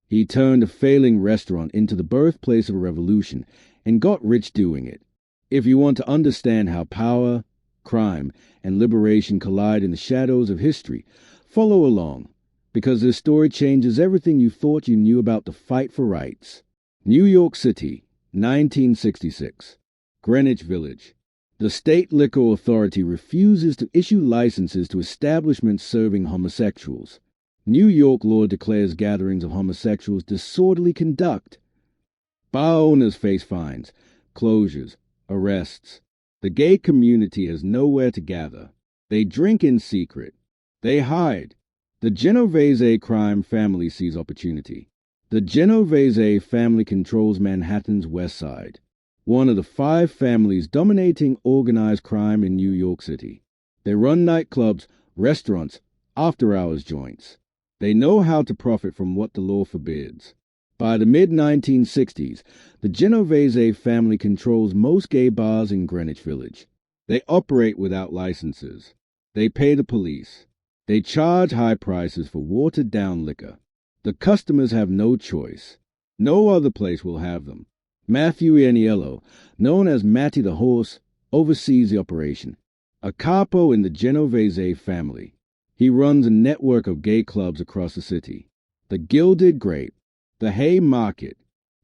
He turned a failing restaurant into the birthplace of a revolution and got rich doing it. If you want to understand how power, crime, and liberation collide in the shadows of history, follow along, because this story changes everything you thought you knew about the fight for rights. New York City, 1966. Greenwich Village. The state liquor authority refuses to issue licenses to establishments serving homosexuals. New York law declares gatherings of homosexuals disorderly conduct. Bar owners face fines, closures, arrests. The gay community has nowhere to gather. They drink in secret. They hide. The Genovese crime family sees opportunity. The Genovese family controls Manhattan's West Side, one of the 5 families dominating organized crime in New York City. They run nightclubs, restaurants, after-hours joints. They know how to profit from what the law forbids. By the mid-1960s, the Genovese family controls most gay bars in Greenwich Village. They operate without licenses. They pay the police. They charge high prices for watered-down liquor. The customers have no choice. No other place will have them. Matthew Aniello, known as Matty the Horse, oversees the operation, a capo in the Genovese family. He runs a network of gay clubs across the city. The Gilded Grape, the Haymarket,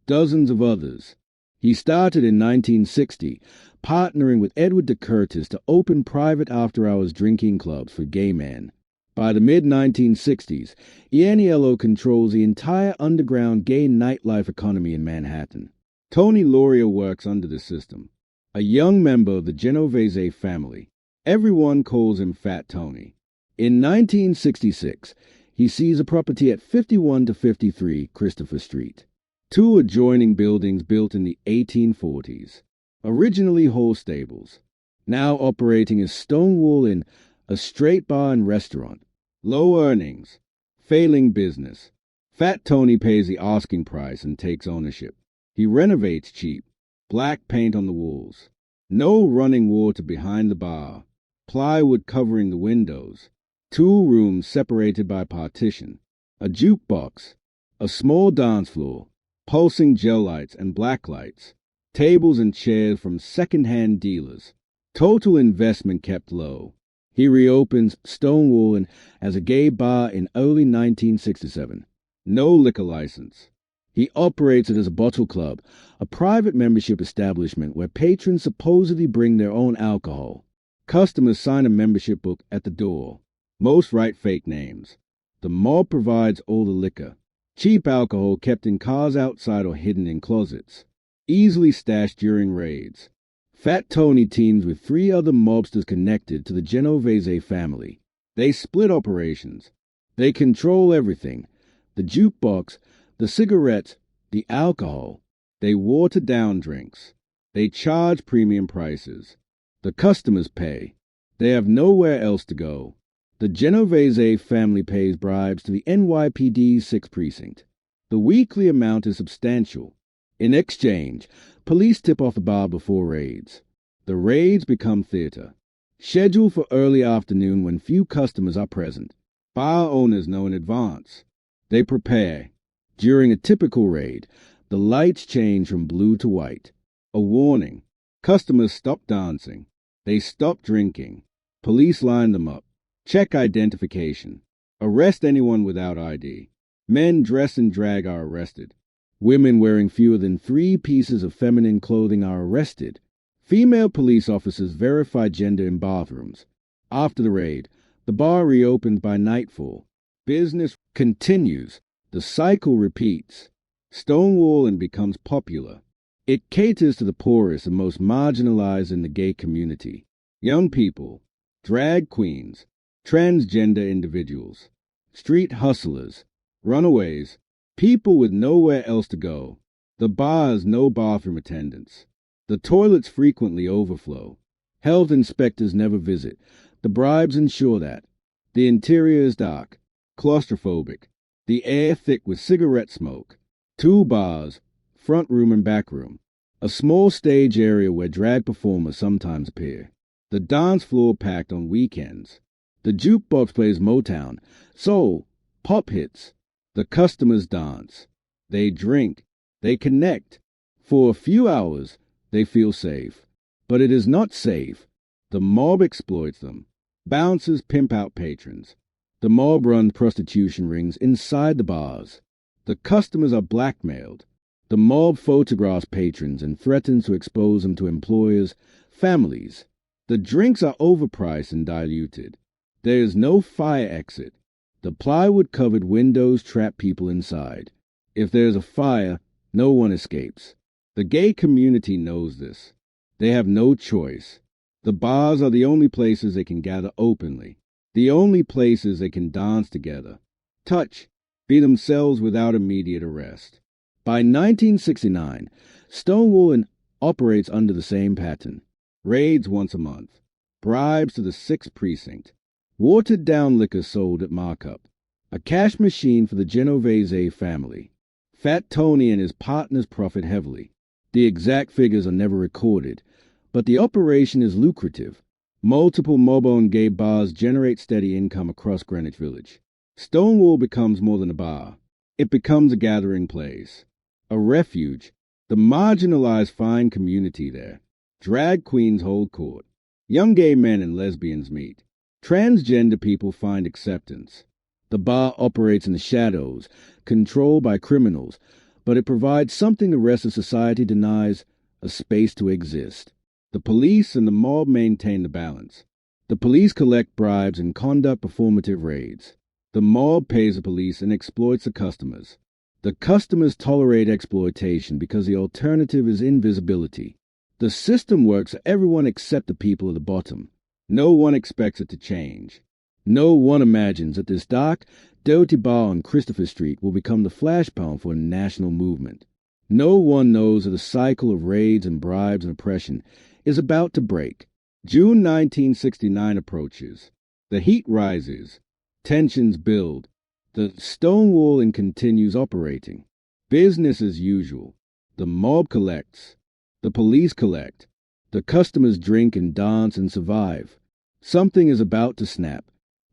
dozens of others. He started in 1960, partnering with Edward de Curtis to open private after-hours drinking clubs for gay men. By the mid-1960s, Aniello controls the entire underground gay nightlife economy in Manhattan. Tony Lauria works under the system, a young member of the Genovese family. Everyone calls him Fat Tony. In 1966, he sees a property at 51 to 53 Christopher Street. 2 adjoining buildings built in the 1840s, originally horse stables, now operating as Stonewall Inn, a straight bar and restaurant. Low earnings, failing business. Fat Tony pays the asking price and takes ownership. He renovates cheap, black paint on the walls. No running water behind the bar, plywood covering the windows. 2 rooms separated by partition, a jukebox, a small dance floor, pulsing gel lights and black lights, tables and chairs from second-hand dealers. Total investment kept low. He reopens Stonewall Inn as a gay bar in early 1967. No liquor license. He operates it as a bottle club, a private membership establishment where patrons supposedly bring their own alcohol. Customers sign a membership book at the door. Most write fake names. The mob provides all the liquor. Cheap alcohol kept in cars outside or hidden in closets. Easily stashed during raids. Fat Tony teams with 3 other mobsters connected to the Genovese family. They split operations. They control everything. The jukebox, the cigarettes, the alcohol. They water down drinks. They charge premium prices. The customers pay. They have nowhere else to go. The Genovese family pays bribes to the NYPD's 6th Precinct. The weekly amount is substantial. In exchange, police tip off the bar before raids. The raids become theater, scheduled for early afternoon when few customers are present. Bar owners know in advance. They prepare. During a typical raid, the lights change from blue to white. A warning. Customers stop dancing. They stop drinking. Police line them up. Check identification. Arrest anyone without ID. Men dressed in drag are arrested. Women wearing fewer than 3 pieces of feminine clothing are arrested. Female police officers verify gender in bathrooms. After the raid, the bar reopens by nightfall. Business continues. The cycle repeats. Stonewall Inn becomes popular. It caters to the poorest and most marginalized in the gay community. Young people, drag queens, transgender individuals, street hustlers, runaways, people with nowhere else to go. The bar has no bathroom attendants. The toilets frequently overflow. Health inspectors never visit. The bribes ensure that. The interior is dark, claustrophobic, the air thick with cigarette smoke. 2 bars, front room and back room. A small stage area where drag performers sometimes appear. The dance floor packed on weekends. The jukebox plays Motown, soul, pop hits. The customers dance. They drink. They connect. For a few hours, they feel safe. But it is not safe. The mob exploits them. Bouncers pimp out patrons. The mob runs prostitution rings inside the bars. The customers are blackmailed. The mob photographs patrons and threatens to expose them to employers, families. The drinks are overpriced and diluted. There is no fire exit. The plywood-covered windows trap people inside. If there is a fire, no one escapes. The gay community knows this. They have no choice. The bars are the only places they can gather openly. The only places they can dance together, touch, be themselves without immediate arrest. By 1969, Stonewall Inn operates under the same pattern. Raids once a month. Bribes to the 6th precinct. Watered-down liquor sold at markup. A cash machine for the Genovese family. Fat Tony and his partners profit heavily. The exact figures are never recorded, but the operation is lucrative. Multiple mob-owned gay bars generate steady income across Greenwich Village. Stonewall becomes more than a bar. It becomes a gathering place. A refuge. The marginalized find community there. Drag queens hold court. Young gay men and lesbians meet. Transgender people find acceptance. The bar operates in the shadows, controlled by criminals, but it provides something the rest of society denies, a space to exist. The police and the mob maintain the balance. The police collect bribes and conduct performative raids. The mob pays the police and exploits the customers. The customers tolerate exploitation because the alternative is invisibility. The system works for everyone except the people at the bottom. No one expects it to change. No one imagines that this dark, dirty bar on Christopher Street will become the flashpoint for a national movement. No one knows that the cycle of raids and bribes and oppression is about to break. June 1969 approaches. The heat rises. Tensions build. The Stonewall Inn continues operating. Business as usual. The mob collects. The police collect. The customers drink and dance and survive. Something is about to snap.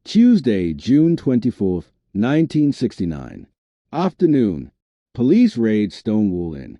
Tuesday, June 24th, 1969. Afternoon. Police raid Stonewall Inn.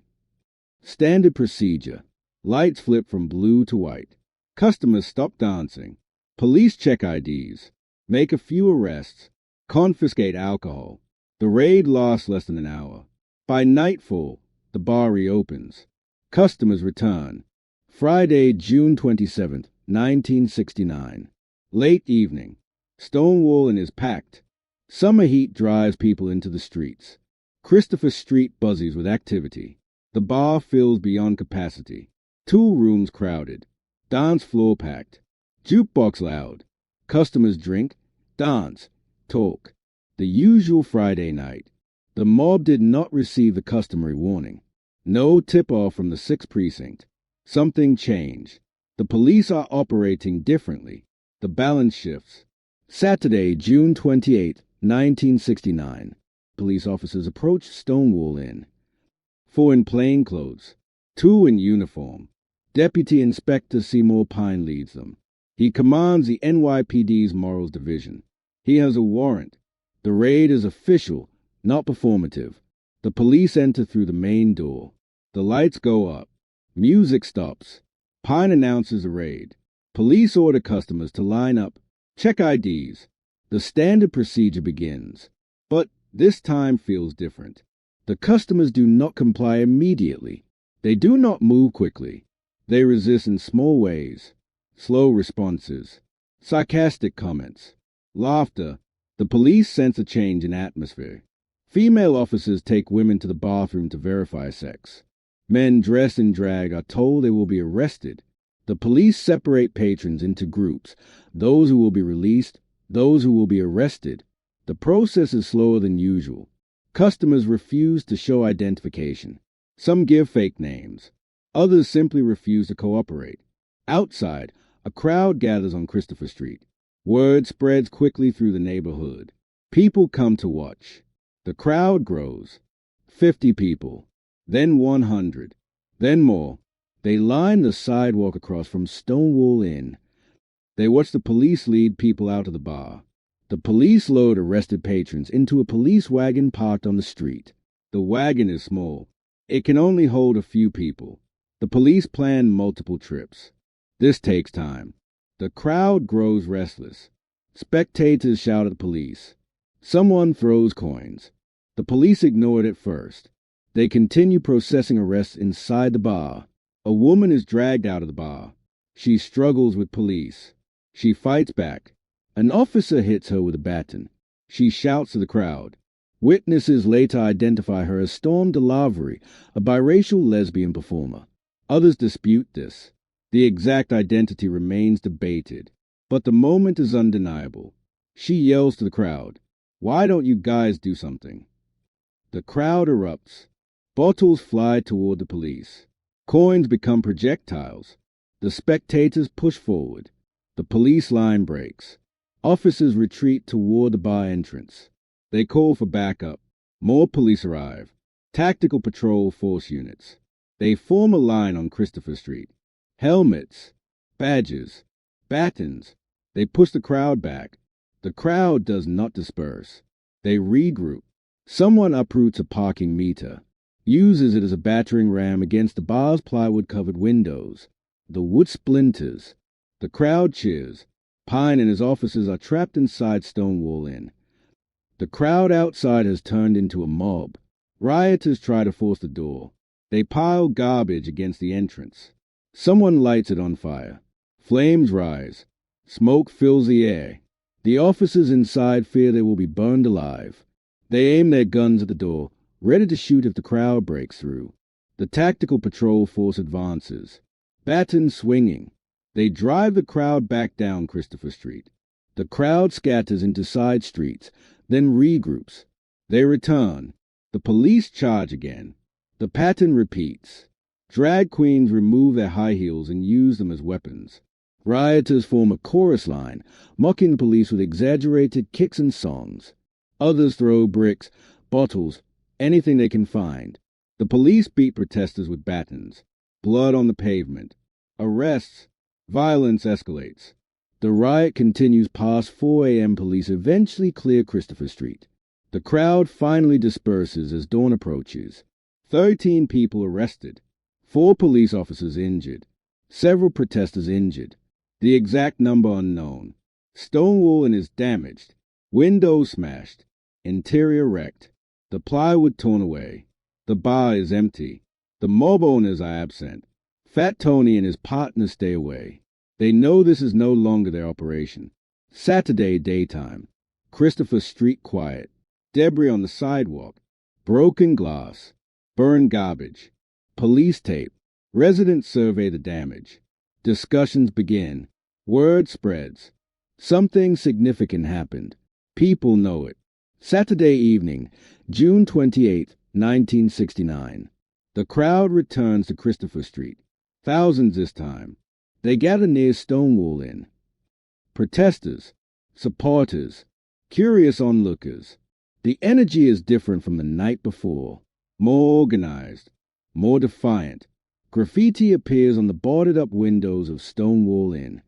Standard procedure. Lights flip from blue to white. Customers stop dancing. Police check IDs. Make a few arrests. Confiscate alcohol. The raid lasts less than an hour. By nightfall, the bar reopens. Customers return. Friday, June 27th, 1969. Late evening. Stonewall Inn is packed. Summer heat drives people into the streets. Christopher Street buzzes with activity. The bar fills beyond capacity. 2 rooms crowded. Dance floor packed. Jukebox loud. Customers drink, dance, talk. The usual Friday night. The mob did not receive the customary warning. No tip-off from the 6th precinct. Something changed. The police are operating differently. The balance shifts. Saturday, June 28, 1969. Police officers approach Stonewall Inn. 4 in plain clothes. 2 in uniform. Deputy Inspector Seymour Pine leads them. He commands the NYPD's Morals Division. He has a warrant. The raid is official, not performative. The police enter through the main door. The lights go up. Music stops. Pine announces the raid. Police order customers to line up, check IDs. The standard procedure begins. But this time feels different. The customers do not comply immediately. They do not move quickly. They resist in small ways. Slow responses. Sarcastic comments. Laughter. The police sense a change in atmosphere. Female officers take women to the bathroom to verify sex. Men dressed in drag are told they will be arrested. The police separate patrons into groups, those who will be released, those who will be arrested. The process is slower than usual. Customers refuse to show identification. Some give fake names. Others simply refuse to cooperate. Outside, a crowd gathers on Christopher Street. Word spreads quickly through the neighborhood. People come to watch. The crowd grows. 50 people. Then 100. Then more. They line the sidewalk across from Stonewall Inn. They watch the police lead people out of the bar. The police load arrested patrons into a police wagon parked on the street. The wagon is small. It can only hold a few people. The police plan multiple trips. This takes time. The crowd grows restless. Spectators shout at the police. Someone throws coins. The police ignore it at first. They continue processing arrests inside the bar. A woman is dragged out of the bar. She struggles with police. She fights back. An officer hits her with a baton. She shouts to the crowd. Witnesses later identify her as Storm DeLavery, a biracial lesbian performer. Others dispute this. The exact identity remains debated. But the moment is undeniable. She yells to the crowd, "Why don't you guys do something?" The crowd erupts. Bottles fly toward the police. Coins become projectiles. The spectators push forward. The police line breaks. Officers retreat toward the bar entrance. They call for backup. More police arrive. Tactical patrol force units. They form a line on Christopher Street. Helmets, badges, batons. They push the crowd back. The crowd does not disperse. They regroup. Someone uproots a parking meter, uses it as a battering ram against the bar's plywood-covered windows. The wood splinters. The crowd cheers. Pine and his officers are trapped inside Stonewall Inn. The crowd outside has turned into a mob. Rioters try to force the door. They pile garbage against the entrance. Someone lights it on fire. Flames rise. Smoke fills the air. The officers inside fear they will be burned alive. They aim their guns at the door, ready to shoot if the crowd breaks through. The tactical patrol force advances. Batons swinging. They drive the crowd back down Christopher Street. The crowd scatters into side streets, then regroups. They return. The police charge again. The pattern repeats. Drag queens remove their high heels and use them as weapons. Rioters form a chorus line, mocking the police with exaggerated kicks and songs. Others throw bricks, bottles, anything they can find. The police beat protesters with batons. Blood on the pavement. Arrests. Violence escalates. The riot continues past 4 a.m. Police eventually clear Christopher Street. The crowd finally disperses as dawn approaches. 13 people arrested. 4 police officers injured. Several protesters injured. The exact number unknown. Stonewall Inn is damaged. Windows smashed. Interior wrecked. The plywood torn away. The bar is empty. The mob owners are absent. Fat Tony and his partner stay away. They know this is no longer their operation. Saturday daytime. Christopher Street quiet. Debris on the sidewalk. Broken glass. Burned garbage. Police tape. Residents survey the damage. Discussions begin. Word spreads. Something significant happened. People know it. Saturday evening, June 28, 1969. The crowd returns to Christopher Street. Thousands this time. They gather near Stonewall Inn. Protesters, supporters, curious onlookers. The energy is different from the night before. More organized, more defiant. Graffiti appears on the boarded-up windows of Stonewall Inn.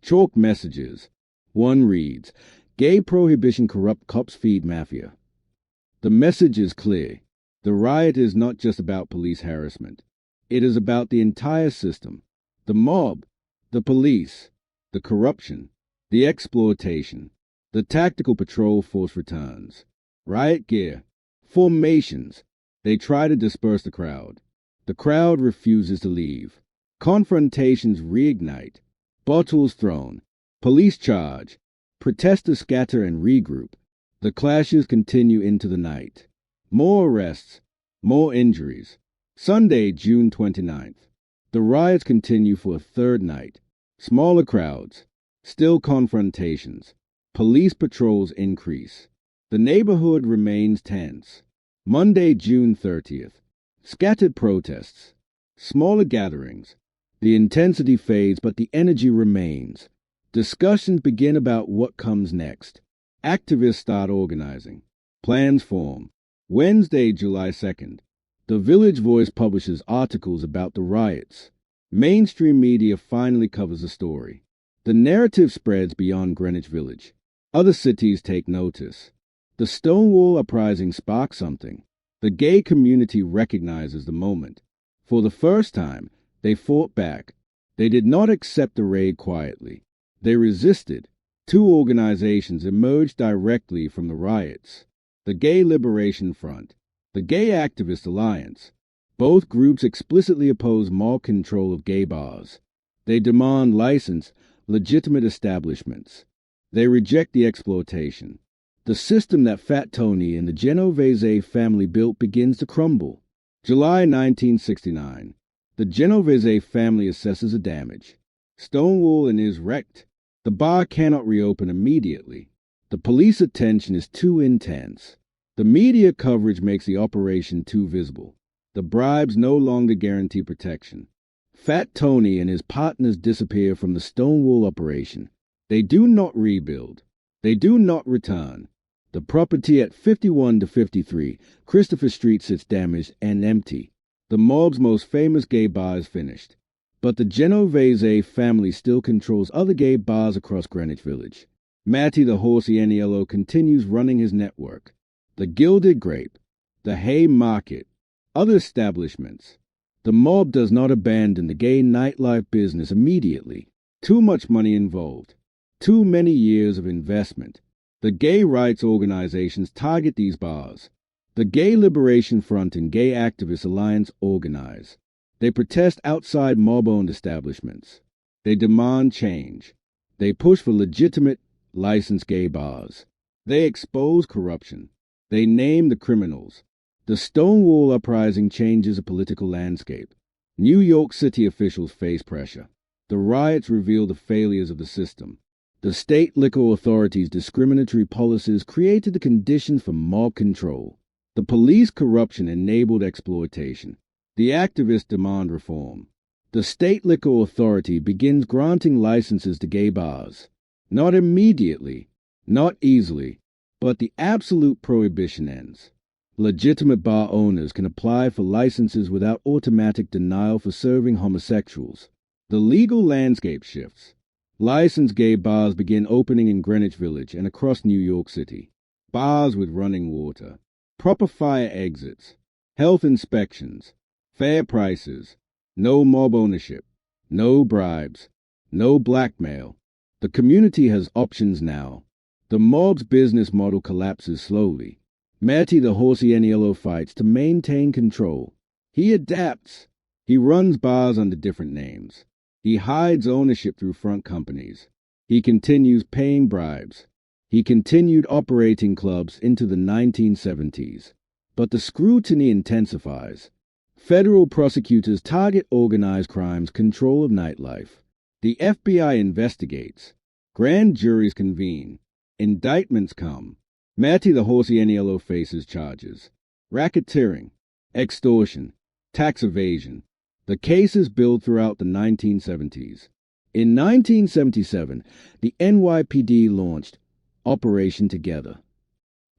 Chalk messages. One reads, "Gay prohibition corrupt cops feed Mafia." The message is clear. The riot is not just about police harassment. It is about the entire system. The mob, the police, the corruption, the exploitation. The tactical patrol force returns. Riot gear, formations. They try to disperse the crowd. The crowd refuses to leave. Confrontations reignite. Bottles thrown. Police charge. Protesters scatter and regroup. The clashes continue into the night. More arrests. More injuries. Sunday, June 29th. The riots continue for a third night. Smaller crowds. Still confrontations. Police patrols increase. The neighborhood remains tense. Monday, June 30th. Scattered protests. Smaller gatherings. The intensity fades, but the energy remains. Discussions begin about what comes next. Activists start organizing. Plans form. Wednesday, July 2nd. The Village Voice publishes articles about the riots. Mainstream media finally covers the story. The narrative spreads beyond Greenwich Village. Other cities take notice. The Stonewall uprising sparks something. The gay community recognizes the moment. For the first time, they fought back. They did not accept the raid quietly. They resisted. Two organizations emerged directly from the riots: the Gay Liberation Front, the Gay Activist Alliance. Both groups explicitly oppose mob control of gay bars. They demand licensed, legitimate establishments. They reject the exploitation. The system that Fat Tony and the Genovese family built begins to crumble. July 1969. The Genovese family assesses the damage. Stonewall Inn is wrecked. The bar cannot reopen immediately. The police attention is too intense. The media coverage makes the operation too visible. The bribes no longer guarantee protection. Fat Tony and his partners disappear from the Stonewall operation. They do not rebuild. They do not return. The property at 51 to 53 Christopher Street sits damaged and empty. The mob's most famous gay bar is finished. But the Genovese family still controls other gay bars across Greenwich Village. Matty the Horsey Aniello continues running his network. The Gilded Grape, the Hay Market, other establishments. The mob does not abandon the gay nightlife business immediately. Too much money involved. Too many years of investment. The gay rights organizations target these bars. The Gay Liberation Front and Gay Activist Alliance organize. They protest outside mob-owned establishments. They demand change. They push for legitimate, licensed gay bars. They expose corruption. They name the criminals. The Stonewall uprising changes the political landscape. New York City officials face pressure. The riots reveal the failures of the system. The state liquor authorities' discriminatory policies created the conditions for mob control. The police corruption enabled exploitation. The activists demand reform. The state liquor authority begins granting licenses to gay bars. Not immediately, not easily, but the absolute prohibition ends. Legitimate bar owners can apply for licenses without automatic denial for serving homosexuals. The legal landscape shifts. Licensed gay bars begin opening in Greenwich Village and across New York City. Bars with running water, proper fire exits, health inspections, fair prices, no mob ownership, no bribes, no blackmail. The community has options now. The mob's business model collapses slowly. Matty the Horsey Aniello fights to maintain control. He adapts. He runs bars under different names. He hides ownership through front companies. He continues paying bribes. He continued operating clubs into the 1970s. But the scrutiny intensifies. Federal prosecutors target organized crimes, control of nightlife. The FBI investigates. Grand juries convene. Indictments come. Matty the Horsey Aniello faces charges: racketeering, extortion, tax evasion. The cases build throughout the 1970s. In 1977, the NYPD launched Operation Together.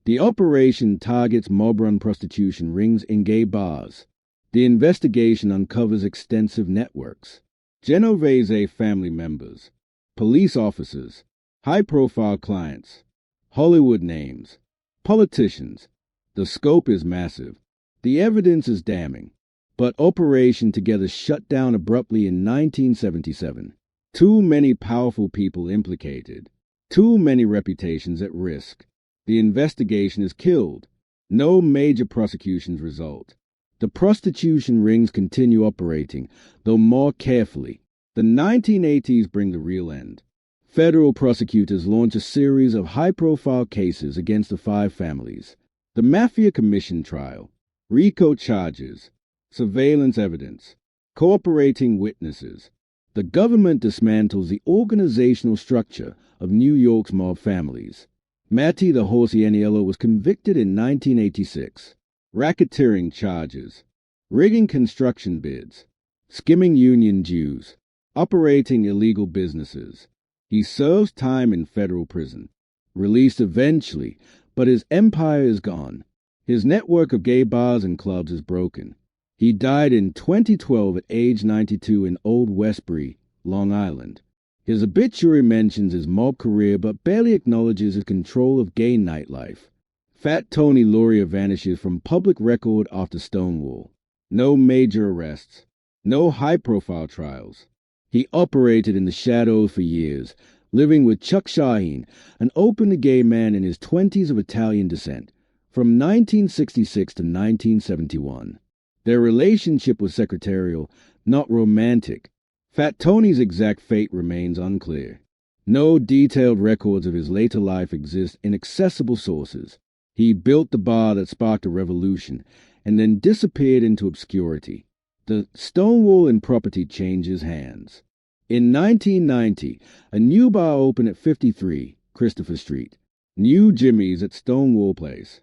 The operation targets mob-run prostitution rings in gay bars. The investigation uncovers extensive networks: Genovese family members, police officers, high-profile clients, Hollywood names, politicians. The scope is massive. The evidence is damning. But Operation Together shut down abruptly in 1977. Too many powerful people implicated. Too many reputations at risk. The investigation is killed. No major prosecutions result. The prostitution rings continue operating, though more carefully. The 1980s bring the real end. Federal prosecutors launch a series of high-profile cases against the five families. The Mafia Commission trial, RICO charges, surveillance evidence, cooperating witnesses. The government dismantles the organizational structure of New York's mob families. Matty the Horsey Aniello was convicted in 1986. Racketeering charges, rigging construction bids, skimming union dues, operating illegal businesses. He serves time in federal prison. Released eventually, but his empire is gone. His network of gay bars and clubs is broken. He died in 2012 at age 92 in Old Westbury, Long Island. His obituary mentions his mob career but barely acknowledges his control of gay nightlife. Fat Tony Lauria vanishes from public record after Stonewall. No major arrests. No high-profile trials. He operated in the shadows for years, living with Chuck Shaheen, an openly gay man in his 20s of Italian descent, from 1966 to 1971. Their relationship was secretarial, not romantic. Fat Tony's exact fate remains unclear. No detailed records of his later life exist in accessible sources. He built the bar that sparked a revolution and then disappeared into obscurity. The Stonewall Inn property changes hands. In 1990, a new bar opened at 53 Christopher Street, New Jimmy's at Stonewall Place.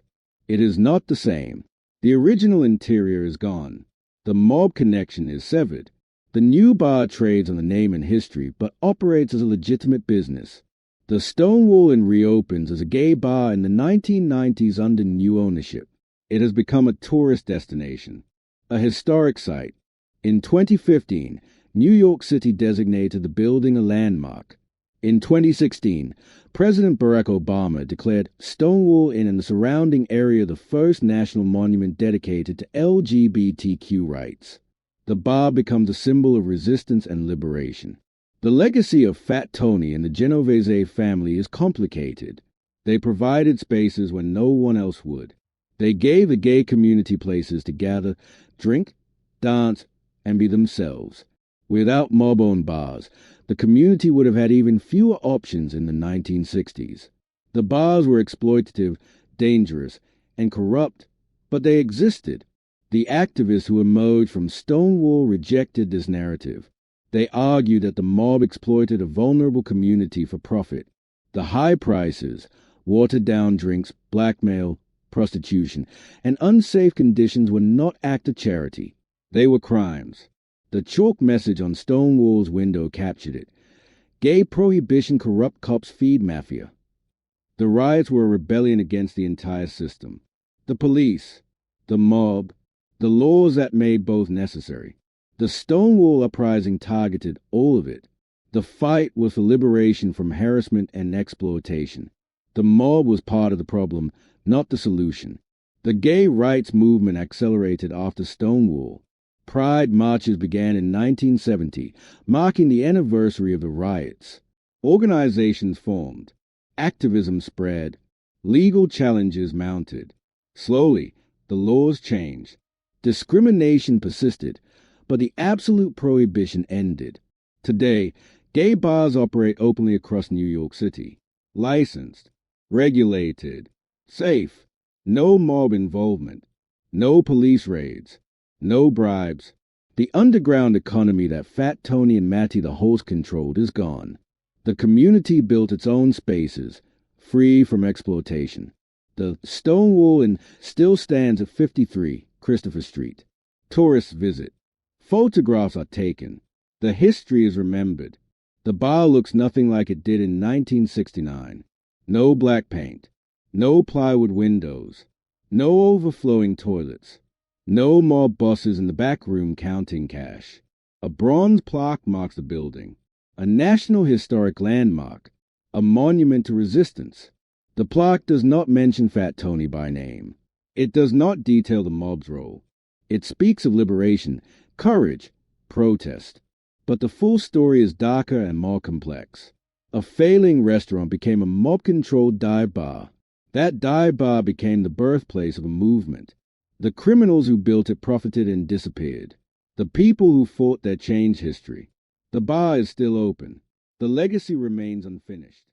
It is not the same. The original interior is gone. The mob connection is severed. The new bar trades on the name and history, but operates as a legitimate business. The Stonewall Inn reopens as a gay bar in the 1990s under new ownership. It has become a tourist destination, a historic site. In 2015, New York City designated the building a landmark. In 2016, President Barack Obama declared Stonewall Inn and the surrounding area the first national monument dedicated to LGBTQ rights. The bar becomes a symbol of resistance and liberation. The legacy of Fat Tony and the Genovese family is complicated. They provided spaces when no one else would. They gave the gay community places to gather, drink, dance, and be themselves. Without mob-owned bars, the community would have had even fewer options in the 1960s. The bars were exploitative, dangerous, and corrupt, but they existed. The activists who emerged from Stonewall rejected this narrative. They argued that the mob exploited a vulnerable community for profit. The high prices, watered-down drinks, blackmail, prostitution, and unsafe conditions were not acts of charity. They were crimes. The chalk message on Stonewall's window captured it. Gay prohibition, corrupt cops feed Mafia. The riots were a rebellion against the entire system. The police, the mob, the laws that made both necessary. The Stonewall uprising targeted all of it. The fight was for liberation from harassment and exploitation. The mob was part of the problem, not the solution. The gay rights movement accelerated after Stonewall. Pride marches began in 1970, marking the anniversary of the riots. Organizations formed. Activism spread. Legal challenges mounted. Slowly, the laws changed. Discrimination persisted, but the absolute prohibition ended. Today, gay bars operate openly across New York City. Licensed, regulated, safe, no mob involvement, no police raids, no bribes. The underground economy that Fat Tony and Matty the host controlled is gone. The community built its own spaces, free from exploitation. The Stonewall Inn still stands at 53 Christopher Street. Tourists visit. Photographs are taken. The history is remembered. The bar looks nothing like it did in 1969. No black paint. No plywood windows. No overflowing toilets. No mob bosses in the back room counting cash. A bronze plaque marks the building. A National Historic Landmark. A monument to resistance. The plaque does not mention Fat Tony by name. It does not detail the mob's role. It speaks of liberation, courage, protest. But the full story is darker and more complex. A failing restaurant became a mob-controlled dive bar. That dive bar became the birthplace of a movement. The criminals who built it profited and disappeared. The people who fought there changed history. The bar is still open. The legacy remains unfinished.